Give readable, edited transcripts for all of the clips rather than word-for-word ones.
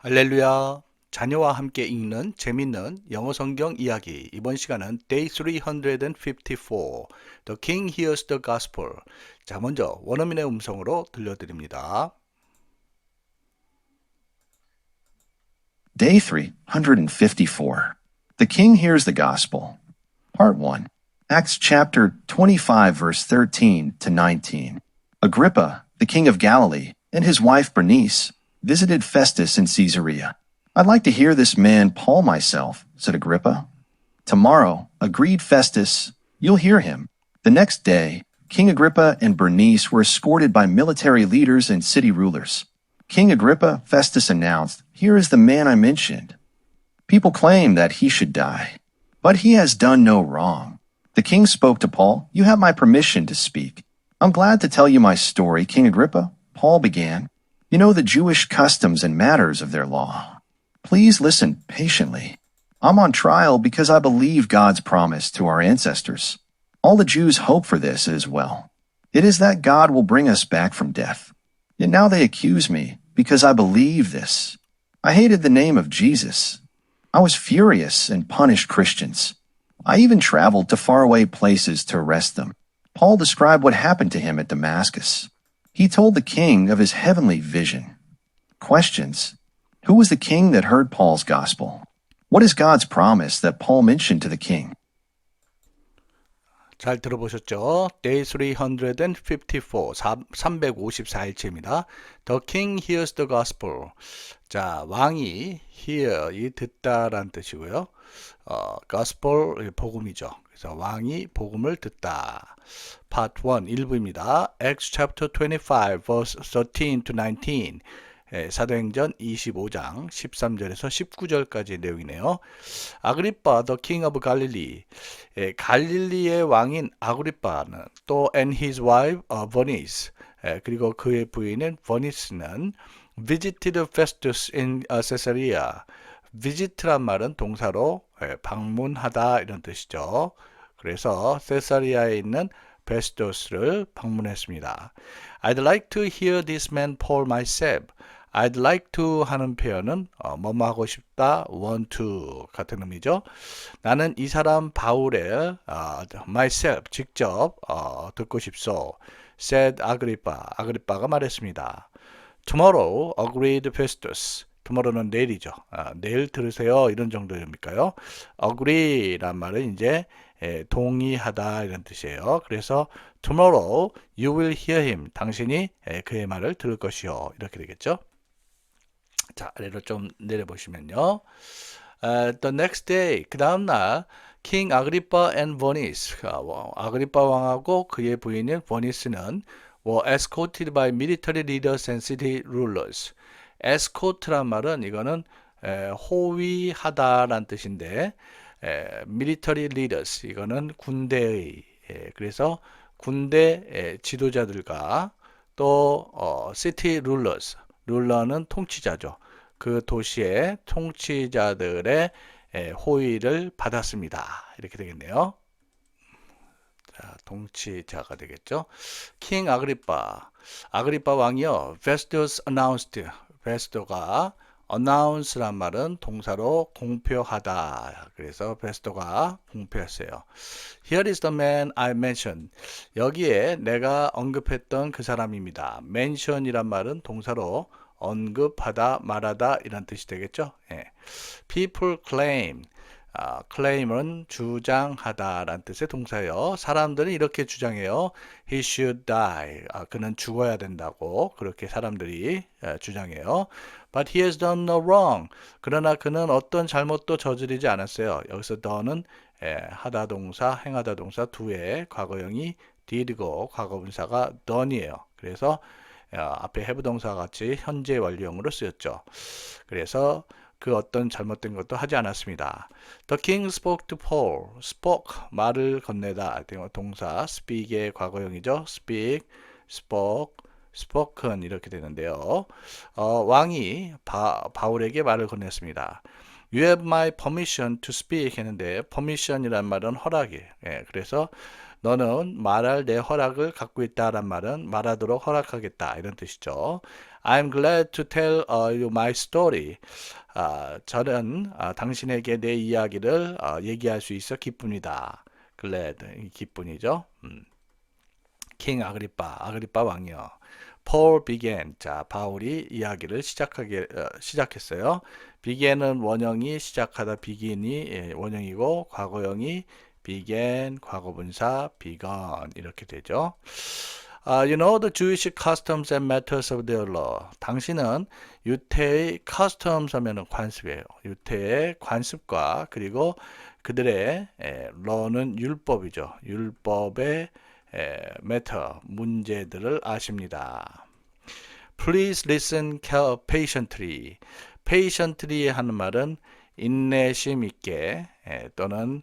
할렐루야. 자녀와 함께 읽는 재밌는 영어 성경 이야기. 이번 시간은 Day 354. The King Hears the Gospel. 자, 먼저 원어민의 음성으로 들려드립니다. Day 354. The King Hears the Gospel. Part 1. Acts chapter 25, verse 13 to 19. Agrippa, the king of Galilee, and his wife Bernice visited Festus in Caesarea. "I'd like to hear this man Paul myself," said Agrippa. "Tomorrow," agreed Festus, "you'll hear him." The next day, King Agrippa and Bernice were escorted by military leaders and city rulers. King Agrippa, Festus announced, "Here is the man I mentioned." People claim that he should die, but he has done no wrong. The king spoke to Paul, "You have my permission to speak. I'm glad to tell you my story, King Agrippa," Paul began. "You know the Jewish customs and matters of their law. Please listen patiently. I'm on trial because I believe God's promise to our ancestors. All the Jews hope for this as well. It is that God will bring us back from death. Yet now they accuse me because I believe this. I hated the name of Jesus. I was furious and punished Christians. I even traveled to faraway places to arrest them." Paul described what happened to him at Damascus. He told the king of his heavenly vision. Questions. Who was the king that heard Paul's gospel? What is God's promise that Paul mentioned to the king? 잘 들어보셨죠? Day 354, 354일째입니다. The King hears the gospel. 자, 왕이 hear, 이 듣다라는 뜻이고요. gospel, 복음이죠. 그래서 왕이 복음을 듣다. Part 1, 1부입니다. Acts chapter 25, verse 13 to 19. 사도행전 25장 13절에서 19절까지 내용이네요. 아그리파, the king of Galilee. 갈릴리의 왕인 아그리파는 또 and his wife Bernice, 그리고 그의 부인인 버니스는 visited Festus in Caesarea. visit란 말은 동사로 방문하다 이런 뜻이죠. 그래서 세사리아에 있는 베스토스를 방문했습니다. I'd like to hear this man Paul myself. I'd like to 하는 표현은 뭐뭐 하고 싶다, want to 같은 의미죠. 나는 이 사람 바울의 myself 직접 듣고 싶소. said 아그리빠가 말했습니다. Tomorrow, agreed Festus. tomorrow는 내일이죠. 내일 들으세요. 이런 정도입니까요? agree란 말은 이제 동의하다 이런 뜻이에요. 그래서 tomorrow you will hear him. 당신이 그의 말을 들을 것이요. 이렇게 되겠죠. 자, 아래로 좀 내려보시면요. The next day, 그 다음날 King Agrippa and Bernice, 아그리파 왕하고 그의 부인인 버니스는 were escorted by military leaders and city rulers. escort란 말은 이거는 호위하다라는 뜻인데 military leaders 이거는 군대의 그래서 군대 지도자들과 또 city rulers 룰러는 통치자죠. 그 도시의 통치자들의 호의를 받았습니다. 이렇게 되겠네요. 자, 통치자가 되겠죠. 킹 아그리파 왕이요. Festus announced. 베스토가 announce란 말은 동사로 공표하다. 그래서 베스토가 공표했어요. Here is the man I mentioned. 여기에 내가 언급했던 그 사람입니다. mention이란 말은 동사로 언급하다, 말하다 이런 뜻이 되겠죠. People claim. claim은 주장하다라는 뜻의 동사예요. 사람들은 이렇게 주장해요. He should die. 그는 죽어야 된다고 그렇게 사람들이 주장해요. But he has done no wrong. 그러나 그는 어떤 잘못도 저지르지 않았어요. 여기서 done은 하다 동사, 행하다 동사 두의 과거형이 did고 과거분사가 done이에요. 그래서 앞에 have 동사 같이 현재 완료형으로 쓰였죠. 그래서 그 어떤 잘못된 것도 하지 않았습니다. The king spoke to Paul. spoke, 말을 건네다. 동사 speak의 과거형이죠. speak, spoke, spoken 이렇게 되는데요. 왕이 바울에게 말을 건넸습니다. You have my permission to speak 했는데 permission이란 말은 허락이에요. 그래서 너는 말할 내 허락을 갖고 있다란 말은 말하도록 허락하겠다 이런 뜻이죠. I'm glad to tell you my story. 저는 당신에게 내 이야기를 얘기할 수 있어 기쁩니다. glad, 기쁨이죠. 킹 아그리빠 왕이요. Paul began. 자, 바울이 이야기를 시작했어요. began은 원형이 시작하다, begin이 원형이고, 과거형이 began, 과거분사 begun 이렇게 되죠. You know the Jewish customs and matters of their law. 당신은 유태의 customs 하면은 관습이에요. 유태의 관습과 그리고 그들의 law는 율법이죠. 율법의 matter, 문제들을 아십니다. Please listen patiently. patiently 하는 말은 인내심 있게 또는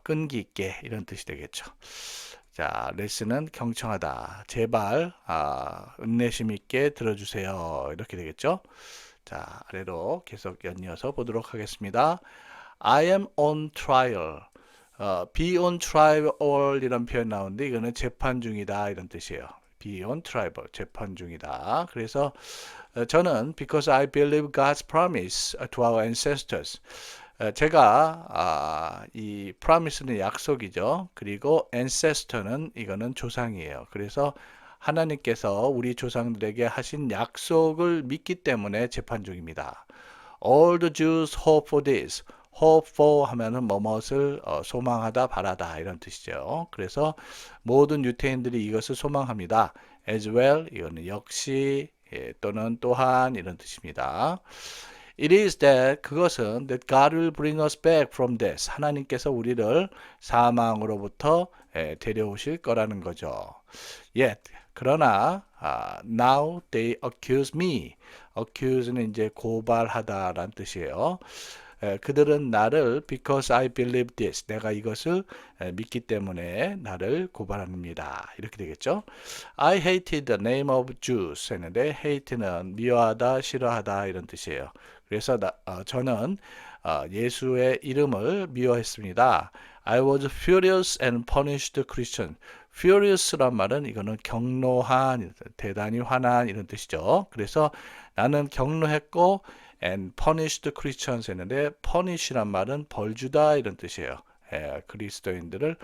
끈기 있게 이런 뜻이 되겠죠. 자, listen은 경청하다. 제발 인내심 있게 들어주세요. 이렇게 되겠죠. 자, 아래로 계속 연이어서 보도록 하겠습니다. I am on trial. be on trial 이런 표현 나오는데 이거는 재판 중이다 이런 뜻이에요. be on trial, 재판 중이다. 그래서 저는 because I believe God's promise to our ancestors. 제가 이 promise는 약속이죠. 그리고 ancestor는 이거는 조상이에요. 그래서 하나님께서 우리 조상들에게 하신 약속을 믿기 때문에 재판 중입니다. All the Jews hope for this. hope for 하면은 뭐뭇을 소망하다, 바라다 이런 뜻이죠. 그래서 모든 유태인들이 이것을 소망합니다. as well 이거는 역시 또는 또한 이런 뜻입니다. It is that 그것은 that God will bring us back from death. 하나님께서 우리를 사망으로부터 데려오실 거라는 거죠. Yet 그러나 now they accuse me. accuse는 이제 고발하다라는 뜻이에요. 그들은 나를 because I believe this. 내가 이것을 믿기 때문에 나를 고발합니다. 이렇게 되겠죠. I hated the name of Jews 했는데 hate는 미워하다, 싫어하다 이런 뜻이에요. 그래서 저는 예수의 이름을 미워했습니다. I was furious and punished Christian. furious란 말은 이거는 경노한, 대단히 화난 이런 뜻이죠. 그래서 나는 경노했고 and punished Christians 했는데 punish란 말은 벌주다 이런 뜻이에요. 그리스도인들을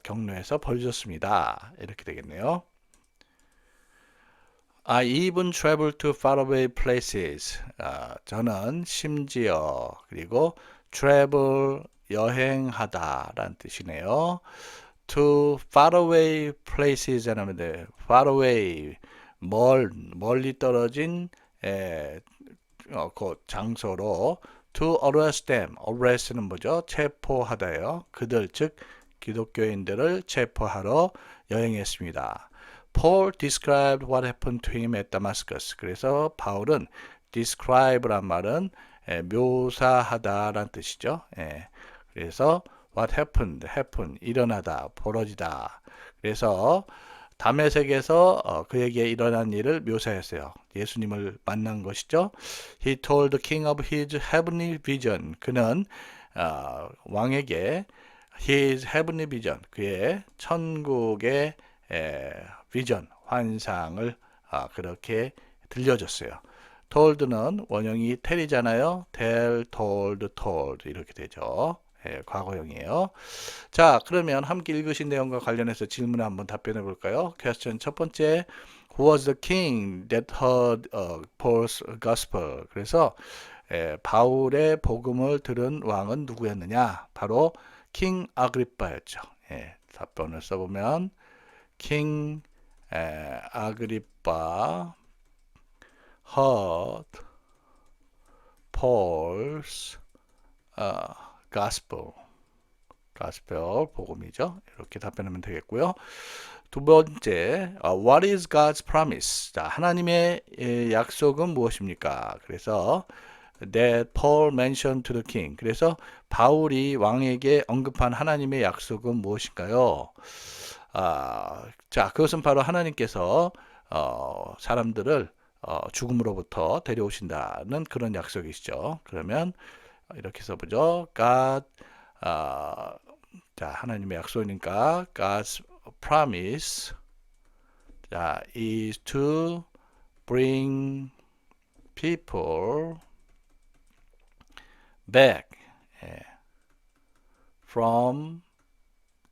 경노해서 벌 줬습니다. 이렇게 되겠네요. I even travel to faraway places. 저는 심지어 그리고 travel 여행하다라는 뜻이네요. To faraway places 하면 돼. faraway 멀리 떨어진 그 장소로 to arrest them. arrest는 뭐죠? 체포하다요. 그들 즉 기독교인들을 체포하러 여행했습니다. Paul described what happened to him at Damascus. 그래서 바울은 describe란 말은 묘사하다라는 뜻이죠. 그래서 what happened, happen, 일어나다, 벌어지다. 그래서 다메섹에서 그에게 일어난 일을 묘사했어요. 예수님을 만난 것이죠. He told the king of his heavenly vision. 그는 왕에게 his heavenly vision, 그의 천국의 비전, 환상을 그렇게 들려줬어요. told는 원형이 tell이잖아요. tell, told, told 이렇게 되죠. 과거형이에요. 자, 그러면 함께 읽으신 내용과 관련해서 질문을 한번 답변해 볼까요? question 첫 번째, who was the king that heard Paul's gospel? 그래서 바울의 복음을 들은 왕은 누구였느냐? 바로 king 아그리빠였죠. 답변을 써보면 king 아그리빠 heard Paul's gospel 복음이죠. 이렇게 답변하면 되겠고요. 두 번째, what is God's promise? 자, 하나님의 약속은 무엇입니까? 그래서 that Paul mentioned to the king. 그래서 바울이 왕에게 언급한 하나님의 약속은 무엇인가요? 자, 그것은 바로 하나님께서 사람들을 죽음으로부터 데려오신다는 그런 약속이시죠. 그러면 이렇게 써보죠. God, 자, 하나님의 약속이니까 God's promise, 자, is to bring people back from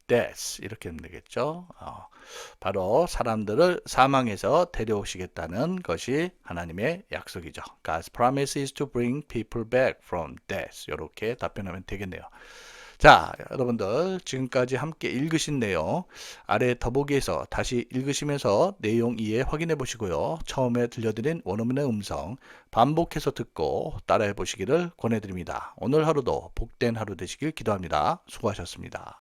death 이렇게 하면 되겠죠. 바로 사람들을 사망에서 데려오시겠다는 것이 하나님의 약속이죠. God's promise is to bring people back from death. 이렇게 답변하면 되겠네요. 자, 여러분들 지금까지 함께 읽으신 내용 아래 더보기에서 다시 읽으시면서 내용 이해 확인해 보시고요. 처음에 들려드린 원어민의 음성 반복해서 듣고 따라해 보시기를 권해드립니다. 오늘 하루도 복된 하루 되시길 기도합니다. 수고하셨습니다.